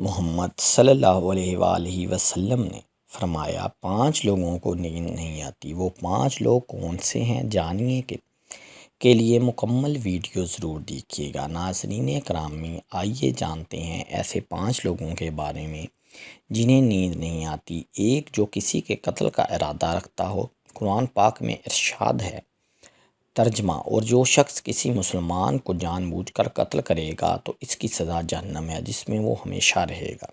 محمد صلی اللہ علیہ وآلہ وسلم نے فرمایا 5 لوگوں کو نیند نہیں آتی۔ وہ 5 لوگ کون سے ہیں جانیے کے لیے مکمل ویڈیو ضرور دیکھیے گا۔ ناظرین اکرامی، آئیے جانتے ہیں ایسے 5 لوگوں کے بارے میں جنہیں نیند نہیں آتی۔ ایک، جو کسی کے قتل کا ارادہ رکھتا ہو۔ قرآن پاک میں ارشاد ہے ترجمہ، اور جو شخص کسی مسلمان کو جان بوجھ کر قتل کرے گا تو اس کی سزا جہنم ہے جس میں وہ ہمیشہ رہے گا،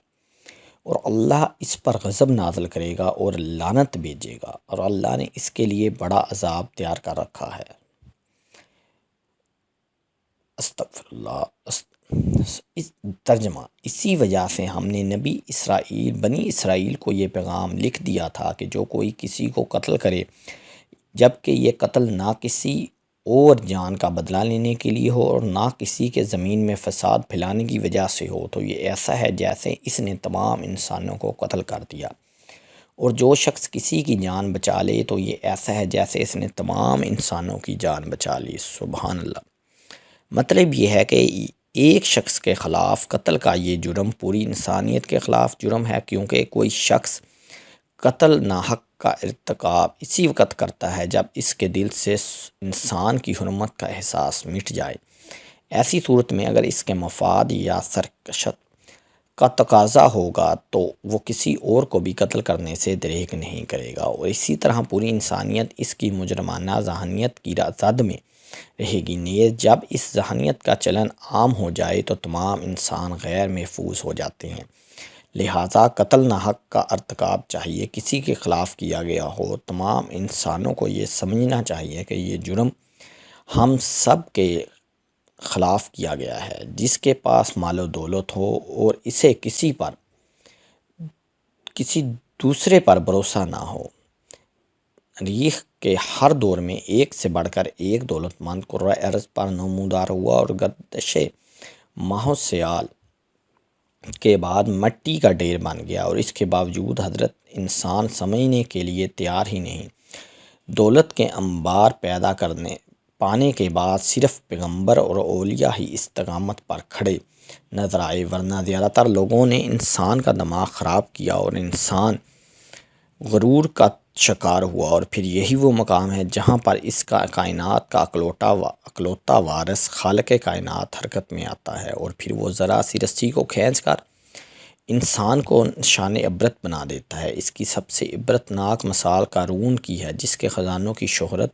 اور اللہ اس پر غضب نازل کرے گا اور لعنت بھیجے گا، اور اللہ نے اس کے لیے بڑا عذاب تیار کر رکھا ہے۔ استغفر اللہ۔ ترجمہ، اسی وجہ سے ہم نے بنی اسرائیل کو یہ پیغام لکھ دیا تھا کہ جو کوئی کسی کو قتل کرے جبکہ یہ قتل نہ کسی اور جان کا بدلہ لینے کے لیے ہو اور نہ کسی کے زمین میں فساد پھیلانے کی وجہ سے ہو، تو یہ ایسا ہے جیسے اس نے تمام انسانوں کو قتل کر دیا، اور جو شخص کسی کی جان بچا لے تو یہ ایسا ہے جیسے اس نے تمام انسانوں کی جان بچا لی۔ سبحان اللہ۔ مطلب یہ ہے کہ ایک شخص کے خلاف قتل کا یہ جرم پوری انسانیت کے خلاف جرم ہے، کیونکہ کوئی شخص قتل ناحق کا ارتکاب اسی وقت کرتا ہے جب اس کے دل سے انسان کی حرمت کا احساس مٹ جائے۔ ایسی صورت میں اگر اس کے مفاد یا سرکشت کا تقاضا ہوگا تو وہ کسی اور کو بھی قتل کرنے سے دریغ نہیں کرے گا، اور اسی طرح پوری انسانیت اس کی مجرمانہ ذہنیت کی زد میں رہے گی۔ نیز جب اس ذہنیت کا چلن عام ہو جائے تو تمام انسان غیر محفوظ ہو جاتے ہیں۔ لہٰذا قتل ناحق کا ارتکاب چاہیے کسی کے خلاف کیا گیا ہو، تمام انسانوں کو یہ سمجھنا چاہیے کہ یہ جرم ہم سب کے خلاف کیا گیا ہے۔ جس کے پاس مال و دولت ہو اور اسے کسی دوسرے پر بھروسہ نہ ہو، تاریخ کے ہر دور میں ایک سے بڑھ کر ایک دولت مند کرۂ ارض پر نمودار ہوا، اور گردش ماہ و سیال کے بعد مٹی کا ڈھیر بن گیا، اور اس کے باوجود حضرت انسان سمجھنے کے لیے تیار ہی نہیں۔ دولت کے انبار پانے کے بعد صرف پیغمبر اور اولیاء ہی استقامت پر کھڑے نظر آئے، ورنہ زیادہ تر لوگوں نے انسان کا دماغ خراب کیا اور انسان غرور کا شکار ہوا، اور پھر یہی وہ مقام ہے جہاں پر اس کا کائنات کا اکلوتا وارث خالق کائنات حرکت میں آتا ہے، اور پھر وہ ذرا سی رسی کو کھینچ کر انسان کو نشان عبرت بنا دیتا ہے۔ اس کی سب سے عبرت ناک مثال قارون کی ہے، جس کے خزانوں کی شہرت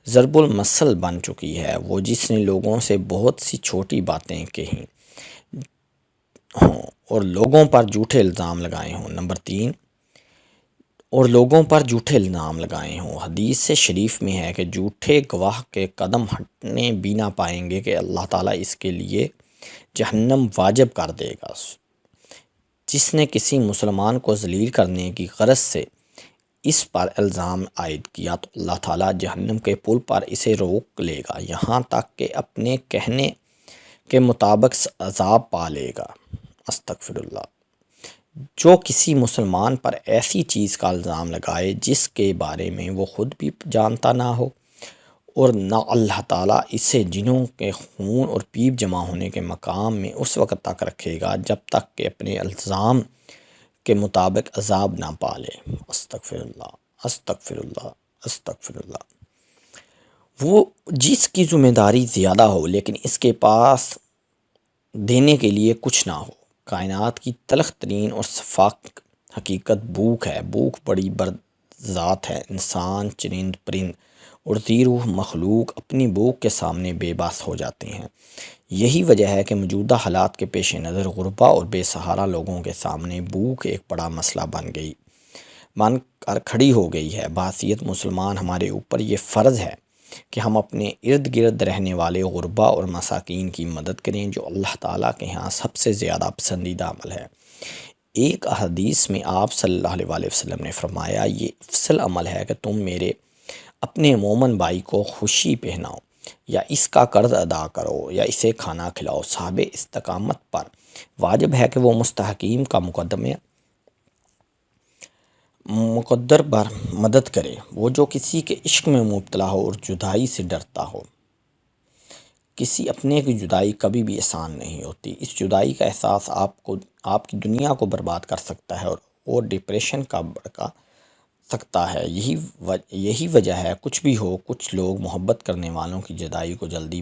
ضرب المثل بن چکی ہے، وہ جس نے لوگوں سے بہت سی چھوٹی باتیں کہیں ہوں اور لوگوں پر جھوٹے الزام لگائے ہوں۔ نمبر 3، اور لوگوں پر جھوٹے الزام لگائے ہوں۔ حدیث شریف میں ہے کہ جھوٹے گواہ کے قدم ہٹنے بھی نہ پائیں گے کہ اللہ تعالیٰ اس کے لیے جہنم واجب کر دے گا۔ جس نے کسی مسلمان کو ذلیل کرنے کی غرض سے اس پر الزام عائد کیا تو اللہ تعالیٰ جہنم کے پل پر اسے روک لے گا، یہاں تک کہ اپنے کہنے کے مطابق عذاب پا لے گا۔ استغفر اللہ۔ جو کسی مسلمان پر ایسی چیز کا الزام لگائے جس کے بارے میں وہ خود بھی جانتا نہ ہو، اور نہ اللہ تعالیٰ اسے جنوں کے خون اور پیپ جمع ہونے کے مقام میں اس وقت تک رکھے گا جب تک کہ اپنے الزام کے مطابق عذاب نہ پالے۔ استغفر اللہ، استغفر اللہ، استغفر اللہ۔ وہ جس کی ذمہ داری زیادہ ہو لیکن اس کے پاس دینے کے لیے کچھ نہ ہو۔ کائنات کی تلخ ترین اور شفاف حقیقت بھوک ہے۔ بھوک بڑی ذات ہے۔ انسان، چرند پرند اور ذی روح مخلوق اپنی بھوک کے سامنے بے بس ہو جاتے ہیں۔ یہی وجہ ہے کہ موجودہ حالات کے پیش نظر غربا اور بے سہارا لوگوں کے سامنے بھوک ایک بڑا مسئلہ بن کر کھڑی ہو گئی ہے۔ بحیثیت مسلمان ہمارے اوپر یہ فرض ہے کہ ہم اپنے ارد گرد رہنے والے غربا اور مساکین کی مدد کریں، جو اللہ تعالیٰ کے ہاں سب سے زیادہ پسندیدہ عمل ہے۔ ایک حدیث میں آپ صلی اللہ علیہ وسلم نے فرمایا، یہ افضل عمل ہے کہ تم اپنے مومن بھائی کو خوشی پہناؤ، یا اس کا قرض ادا کرو، یا اسے کھانا کھلاؤ۔ صاحب استقامت پر واجب ہے کہ وہ مستحقین کا مقدر پر مدد کرے، وہ جو کسی کے عشق میں مبتلا ہو اور جدائی سے ڈرتا ہو، کسی اپنے کی جدائی کبھی بھی آسان نہیں ہوتی۔ اس جدائی کا احساس آپ کی دنیا کو برباد کر سکتا ہے اور ڈپریشن کا بڑھا سکتا ہے۔ یہی وجہ ہے کچھ بھی ہو، کچھ لوگ محبت کرنے والوں کی جدائی کو جلدی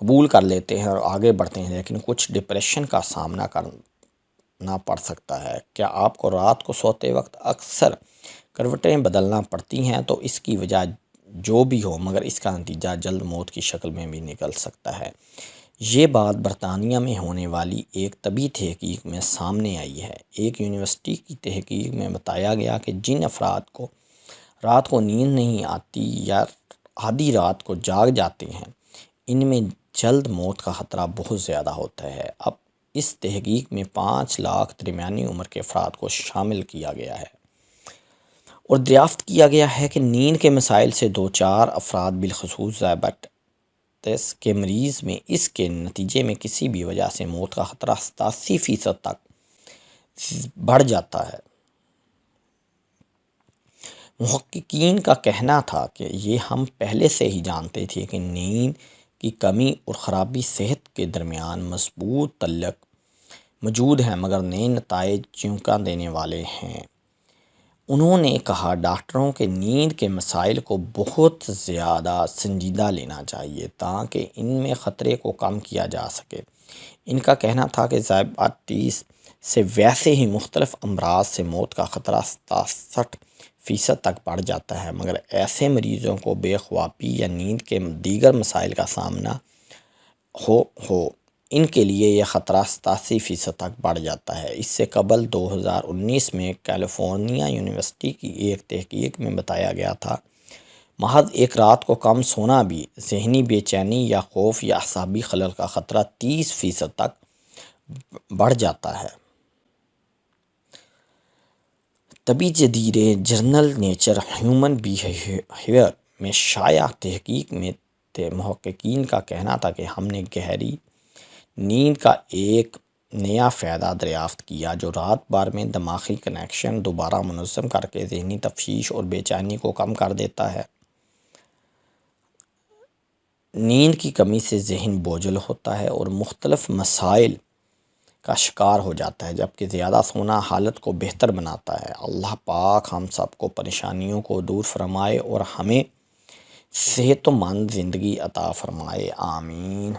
قبول کر لیتے ہیں اور آگے بڑھتے ہیں، لیکن کچھ ڈپریشن کا سامنا کرنا پڑ سکتا ہے۔ کیا آپ کو رات کو سوتے وقت اکثر کروٹیں بدلنا پڑتی ہیں؟ تو اس کی وجہ جو بھی ہو، مگر اس کا نتیجہ جلد موت کی شکل میں بھی نکل سکتا ہے۔ یہ بات برطانیہ میں ہونے والی ایک طبی تحقیق میں سامنے آئی ہے۔ ایک یونیورسٹی کی تحقیق میں بتایا گیا کہ جن افراد کو رات کو نیند نہیں آتی یا آدھی رات کو جاگ جاتے ہیں، ان میں جلد موت کا خطرہ بہت زیادہ ہوتا ہے۔ اب اس تحقیق میں 5 لاکھ درمیانی عمر کے افراد کو شامل کیا گیا ہے اور دریافت کیا گیا ہے کہ نیند کے مسائل سے دوچار افراد، بالخصوص ذیابیطس کے مریض میں اس کے نتیجے میں کسی بھی وجہ سے موت کا خطرہ 87% تک بڑھ جاتا ہے۔ محققین کا کہنا تھا کہ یہ ہم پہلے سے ہی جانتے تھے کہ نیند کی کمی اور خرابی صحت کے درمیان مضبوط تعلق موجود ہے، مگر نئے نتائج چونکا دینے والے ہیں۔ انہوں نے کہا ڈاکٹروں کے نیند کے مسائل کو بہت زیادہ سنجیدہ لینا چاہیے تاکہ ان میں خطرے کو کم کیا جا سکے۔ ان کا کہنا تھا کہ ذیابیطس سے ویسے ہی مختلف امراض سے موت کا خطرہ 67% تک بڑھ جاتا ہے، مگر ایسے مریضوں کو بے خوابی یا نیند کے دیگر مسائل کا سامنا ہو ان کے لیے یہ خطرہ 87% تک بڑھ جاتا ہے۔ اس سے قبل 2019 میں کیلیفورنیا یونیورسٹی کی ایک تحقیق میں بتایا گیا تھا محض ایک رات کو کم سونا بھی ذہنی بے چینی یا خوف یا اعصابی خلل کا خطرہ 30% تک بڑھ جاتا ہے۔ طبی جریدے جرنل نیچر ہیومن بیہیویئر میں شائع تحقیق میں محققین کا کہنا تھا کہ ہم نے گہری نیند کا ایک نیا فائدہ دریافت کیا جو رات بھر میں دماغی کنیکشن دوبارہ منظم کر کے ذہنی تشویش اور بے چینی کو کم کر دیتا ہے۔ نیند کی کمی سے ذہن بوجھل ہوتا ہے اور مختلف مسائل کا شکار ہو جاتا ہے، جبکہ زیادہ سونا حالت کو بہتر بناتا ہے۔ اللہ پاک ہم سب کو پریشانیوں کو دور فرمائے اور ہمیں صحت مند زندگی عطا فرمائے، آمین۔